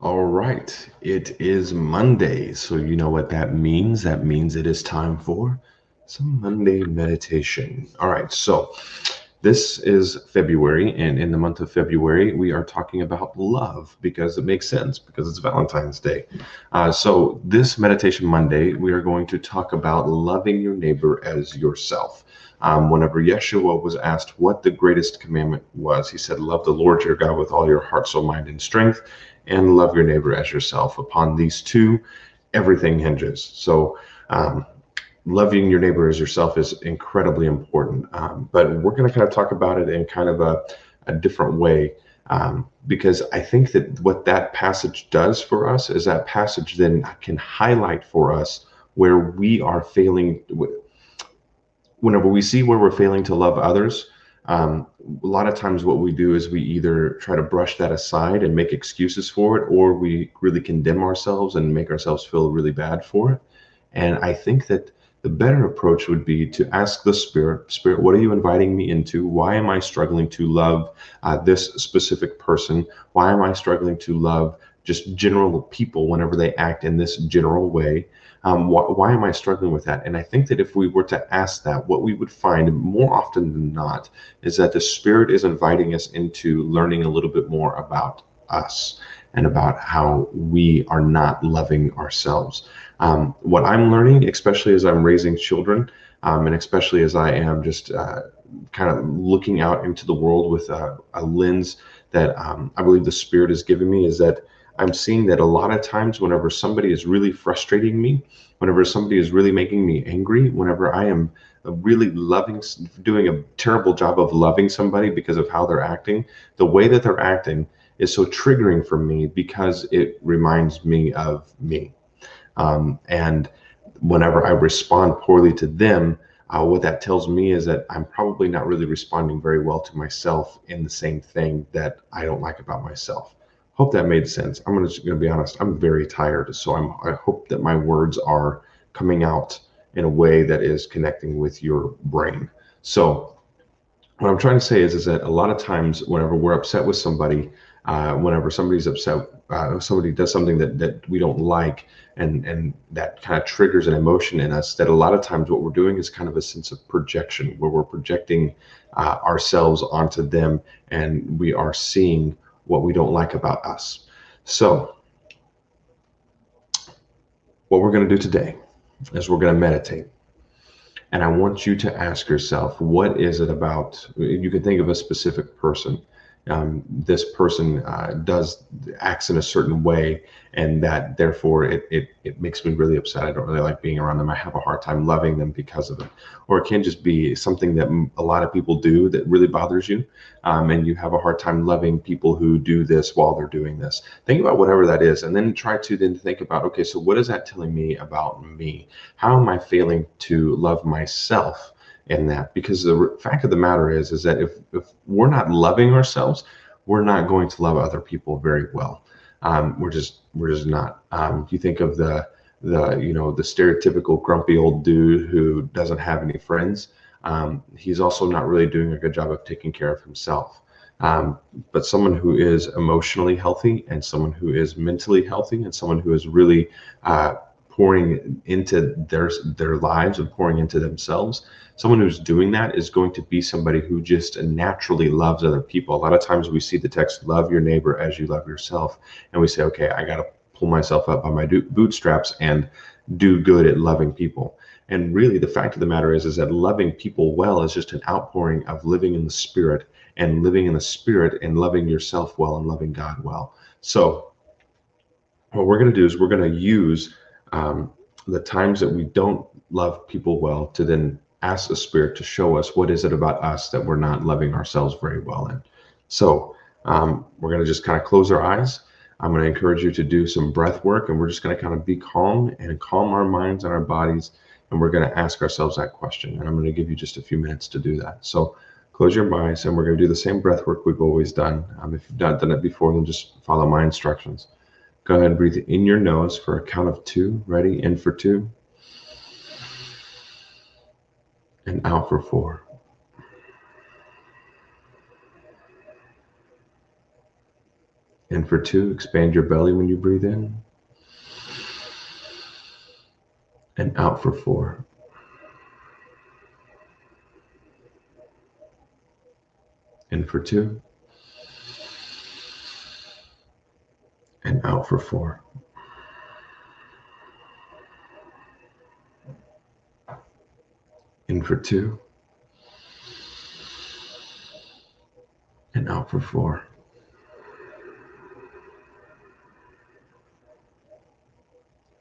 All right, it is Monday, so you know what that means. That means it is time for some Monday meditation. All right, so this is February, and in the month of February, we are talking about love because it makes sense because it's Valentine's Day. So, this Meditation Monday, we are going to talk about loving your neighbor as yourself. Whenever Yeshua was asked what the greatest commandment was, he said, love the Lord your God with all your heart, soul, mind, and strength, and love your neighbor as yourself. Upon these two, everything hinges. So, loving your neighbor as yourself is incredibly important. But we're going to kind of talk about it in kind of a different way, because I think that what that passage does for us is that passage then can highlight for us where we are failing. Whenever we see where we're failing to love others, a lot of times what we do is we either try to brush that aside and make excuses for it, or we really condemn ourselves and make ourselves feel really bad for it. And I think that the better approach would be to ask the Spirit, what are you inviting me into? Why am I struggling to love this specific person? Why am I struggling to love just general people whenever they act in this general way? Why am I struggling with that? And I think that if we were to ask that, what we would find more often than not is that the Spirit is inviting us into learning a little bit more about us and about how we are not loving ourselves. What I'm learning, especially as I'm raising children, and especially as I am just kind of looking out into the world with a lens that I believe the Spirit is giving me, is that I'm seeing that a lot of times, whenever somebody is really frustrating me, whenever somebody is really making me angry, whenever I am really loving, doing a terrible job of loving somebody because of how they're acting, the way that they're acting is so triggering for me because it reminds me of me. And whenever I respond poorly to them, what that tells me is that I'm probably not really responding very well to myself in the same thing that I don't like about myself. Hope that made sense. Just gonna be honest. I'm very tired, so I hope that my words are coming out in a way that is connecting with your brain. So what I'm trying to say is that a lot of times whenever we're upset with somebody, whenever somebody's upset, somebody does something that we don't like, and that kind of triggers an emotion in us, that a lot of times what we're doing is kind of a sense of projection, where we're projecting ourselves onto them, and we are seeing what we don't like about us. So what we're going to do today is we're going to meditate. And I want you to ask yourself, what is it about? You can think of a specific person. This person does acts in a certain way, and that therefore it makes me really upset. I don't really like being around them. I have a hard time loving them because of it. Or it can just be something that a lot of people do that really bothers you, and you have a hard time loving people who do this while they're doing this. Think about whatever that is, and then try to then think about, okay, so what is that telling me about me? How am I failing to love myself in that? Because the fact of the matter is that if we're not loving ourselves, we're not going to love other people very well. We're just not. You think of the stereotypical grumpy old dude who doesn't have any friends. He's also not really doing a good job of taking care of himself. Um, but someone who is emotionally healthy, and someone who is mentally healthy, and someone who is really pouring into their lives and pouring into themselves, someone who's doing that is going to be somebody who just naturally loves other people. A lot of times we see the text, love your neighbor as you love yourself, and we say, okay, I got to pull myself up by my bootstraps and do good at loving people. And really the fact of the matter is that loving people well is just an outpouring of living in the Spirit, and living in the Spirit and loving yourself well and loving God well. So what we're going to do is we're going to use um, the times that we don't love people well to then ask the Spirit to show us what is it about us that we're not loving ourselves very well in. So we're going to just kind of close our eyes. I'm going to encourage you to do some breath work, and we're just going to kind of be calm and calm our minds and our bodies, and we're going to ask ourselves that question. And I'm going to give you just a few minutes to do that. So close your eyes, and we're going to do the same breath work we've always done. If you've not done it before, then just follow my instructions. Go ahead and breathe in your nose for a count of two. Ready? In for two and out for four. In for 2, expand your belly when you breathe in. And out for 4. In for 2. And out for 4. In for 2. And out for 4.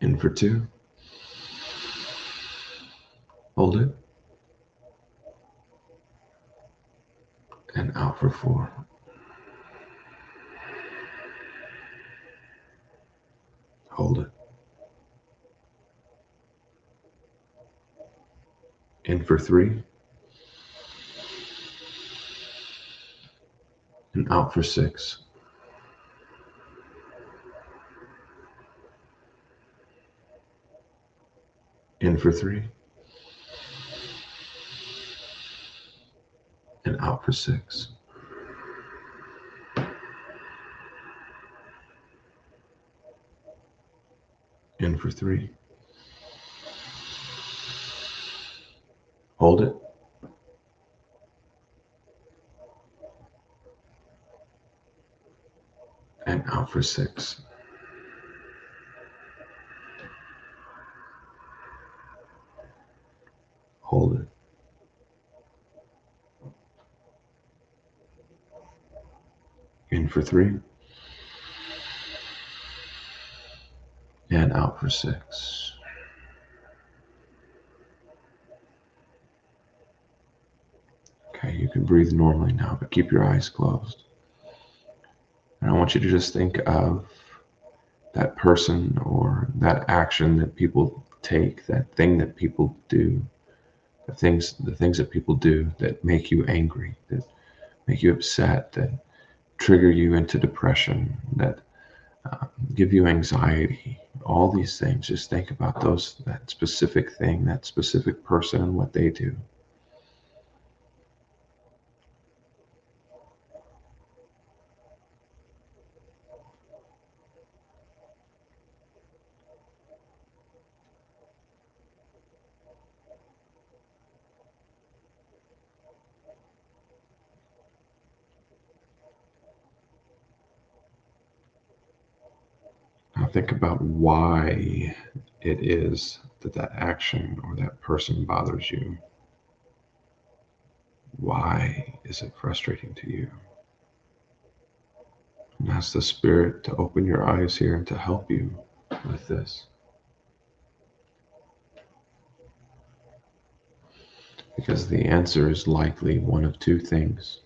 In for 2. Hold it. And out for 4. Hold it. In for 3. And out for 6. In for 3. And out for 6. In for 3. Hold it. And out for 6. Hold it. In for 3. And out for 6. Okay, you can breathe normally now, but keep your eyes closed. And I want you to just think of that person or that action that people take, that thing that people do, the things that people do that make you angry, that make you upset, that trigger you into depression, that give you anxiety. All these things, just think about that specific thing, that specific person and what they do. Now think about why it is that action or that person bothers you. Why is it frustrating to you? And ask the Spirit to open your eyes here and to help you with this. Because the answer is likely one of 2 things.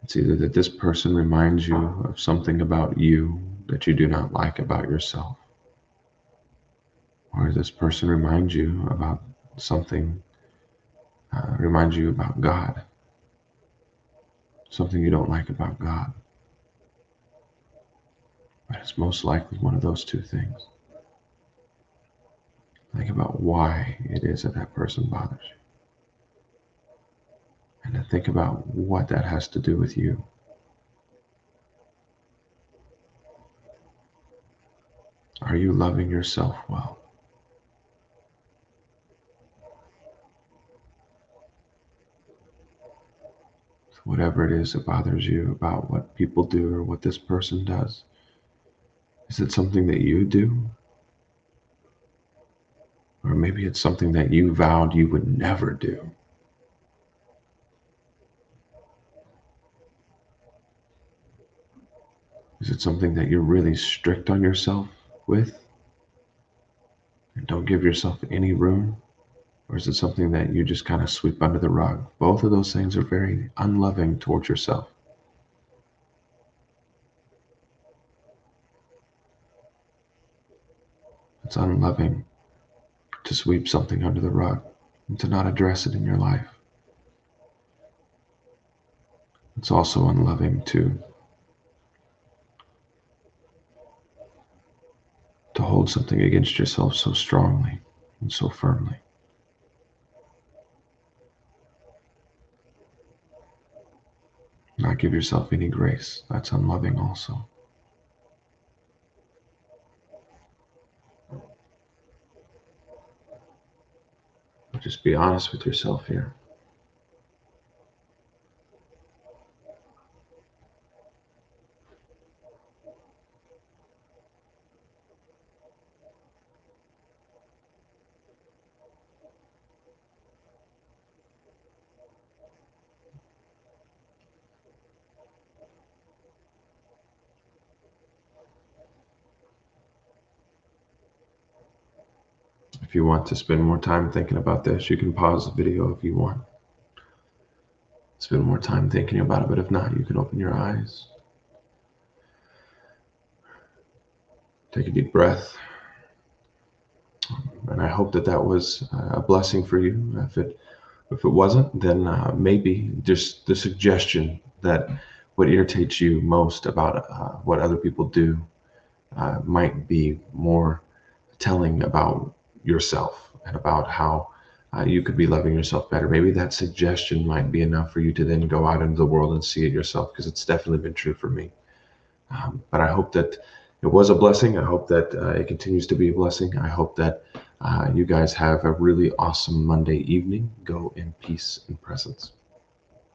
It's either that this person reminds you of something about you that you do not like about yourself, or this person reminds you about something, reminds you about God, something you don't like about God. But it's most likely one of those 2 things. Think about why it is that person bothers you. And then think about what that has to do with you. Are you loving yourself well? So whatever it is that bothers you about what people do or what this person does, is it something that you do? Or maybe it's something that you vowed you would never do. Is it something that you're really strict on yourself with and don't give yourself any room? Or is it something that you just kind of sweep under the rug? Both of those things are very unloving towards yourself. It's unloving to sweep something under the rug and to not address it in your life. It's also unloving to hold something against yourself so strongly and so firmly. not give yourself any grace, that's unloving also. Just be honest with yourself here. If you want to spend more time thinking about this, you can pause the video if you want. Spend more time thinking about it, but if not, you can open your eyes. Take a deep breath. And I hope that that was a blessing for you. If it wasn't, then maybe just the suggestion that what irritates you most about what other people do might be more telling about yourself and about how you could be loving yourself better. Maybe that suggestion might be enough for you to then go out into the world and see it yourself, because it's definitely been true for me. But I hope that it was a blessing. I hope that it continues to be a blessing. I hope that you guys have a really awesome Monday evening. Go in peace and presence.